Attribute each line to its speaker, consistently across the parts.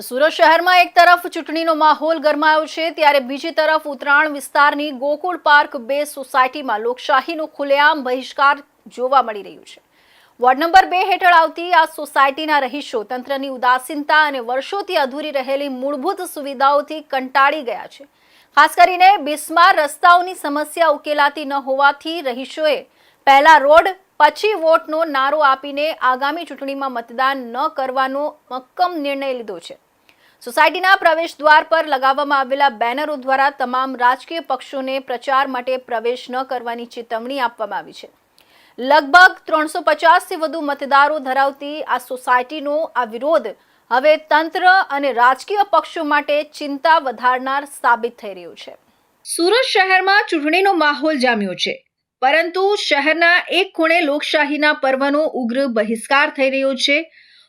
Speaker 1: સુરત શહેરમાં એક તરફ ચૂંટણીનો માહોલ ગરમાયો છે ત્યારે બીજી તરફ ઉત્તરાણ વિસ્તારની ગોકુળ પાર્ક 2 સોસાયટીમાં લોકશાહીનો ખુલ્લેઆમ બહિષ્કાર જોવા મળી રહ્યું છે। વોર્ડ નંબર 2 હેઠળ આવતી આ સોસાયટીના રહીશો તંત્રની ઉદાસીનતા અને વર્ષોથી અધૂરી રહેલી મૂળભૂત સુવિધાઓથી કંટાળી ગયા છે। ખાસ કરીને બિસ્માર રસ્તાઓની સમસ્યા ઉકેલાતી ન હોવાથી રહીશોએ પહેલા રોડ પછી વોટનો નારો આપીને આગામી ચૂંટણીમાં મતદાન ન કરવાનો મક્કમ નિર્ણય લીધો છે। સોસાયટીના પ્રવેશ દ્વાર પર લગાવવામાં આવેલા બેનરો દ્વારા તમામ રાજકીય પક્ષોને પ્રચાર માટે પ્રવેશ ન કરવાની ચેતવણી આપવામાં આવી છે। લગભગ 350થી વધુ મતદારો ધરાવતી આ સોસાયટીનો આ વિરોધ હવે તંત્ર અને રાજકીય પક્ષો માટે ચિંતા વધારનાર સાબિત થઈ રહ્યો છે। સુરત શહેરમાં ચૂંટણીનો માહોલ જામ્યો છે, પરંતુ શહેરના એક ખૂણે લોકશાહીના પર્વનો ઉગ્ર બહિષ્કાર થઈ રહ્યો છે।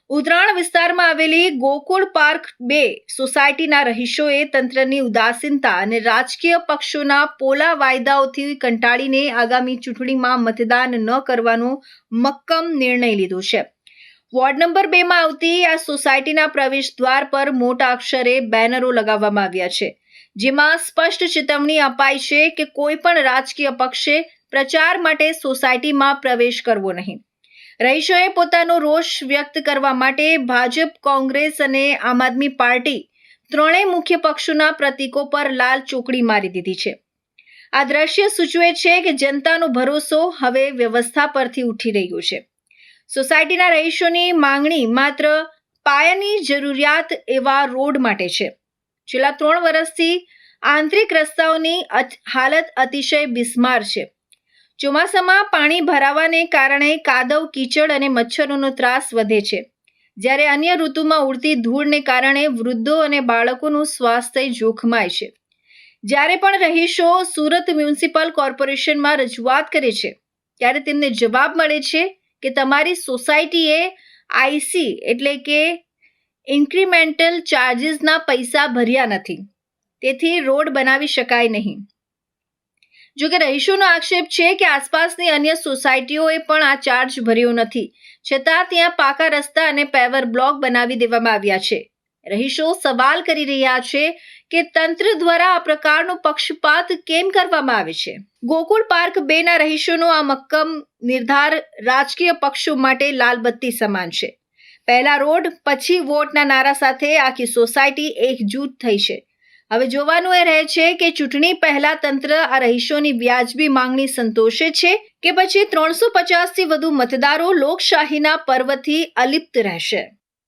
Speaker 1: ઉત્તરાણ વિસ્તારમાં આવેલી ગોકુળ પાર્ક 2 સોસાયટીના રહીશોએ તંત્રની ઉદાસીનતા અને રાજકીય પક્ષોના પોલા વાયદાઓથી કંટાળીને આગામી ચૂંટણીમાં મતદાન ન કરવાનો મક્કમ નિર્ણય લીધો છે। વોર્ડ નંબર 2 માં આવતી આ સોસાયટીના પ્રવેશ દ્વાર પર મોટા અક્ષરે બેનરો લગાવવામાં આવ્યા છે, જેમાં સ્પષ્ટ ચેતવણી અપાઈ છે કે કોઈ પણ રાજકીય પક્ષે પ્રચાર માટે સોસાયટીમાં પ્રવેશ કરવો નહીં। રહીશોએ પોતાનો રોષ વ્યક્ત કરવા માટે ભાજપ, કોંગ્રેસ અને આમ આદમી પાર્ટી ત્રણેય મુખ્ય પક્ષોના પ્રતીકો પર લાલ ચોકડી મારી દીધી છે। આ દ્રશ્ય સૂચવે છે કે જનતાનો ભરોસો હવે વ્યવસ્થા પરથી ઉઠી રહ્યો છે। સોસાયટીના રહીશોની માંગણી માત્ર પાયાની જરૂરિયાત એવા રોડ માટે છે। છેલ્લા 3 વર્ષથી આંતરિક રસ્તાઓની હાલત અતિશય બિસ્માર છે। ચોમાસામાં પાણી ભરાવાને કારણે કાદવ, કીચડ અને મચ્છરોનો ત્રાસ વધે છે, જ્યારે અન્ય ઋતુમાં ઉડતી ધૂળને કારણે વૃદ્ધો અને બાળકોનું સ્વાસ્થ્ય જોખમાય છે। જ્યારે પણ રહીશો સુરત મ્યુનિસિપલ કોર્પોરેશનમાં રજૂઆત કરે છે, ત્યારે તેમને જવાબ મળે છે કે તમારી સોસાયટીએ આઈસી એટલે કે ઇન્ક્રીમેન્ટલ ચાર્જીસના પૈસા ભર્યા નથી, તેથી રોડ બનાવી શકાય નહીં। જો કે રહીશોનો આક્ષેપ છે કે આસપાસની અન્ય સોસાયટીઓએ પણ આ ચાર્જ ભર્યો નથી, છતાં ત્યાં પાકા રસ્તા અને પેવર બ્લોક બનાવી દેવામાં આવ્યા છે। રહીશો સવાલ કરી રહ્યા છે કે તંત્ર દ્વારા આ પ્રકારનો પક્ષપાત કેમ કરવામાં આવે છે। ગોકુળ પાર્ક 2 ના રહીશોનો આ મક્કમ નિર્ધાર રાજકીય પક્ષો માટે લાલબત્તી સમાન છે। પહેલા રોડ પછી વોટના નારા સાથે આખી સોસાયટી એકજૂટ થઈ છે। હવે જોવાનું એ રહે છે કે ચૂંટણી પહેલા તંત્ર આ રહીશોની વ્યાજબી માંગણી સંતોષે છે કે પછી 350થી વધુ મતદારો લોકશાહીના પર્વથી અલિપ્ત રહેશે।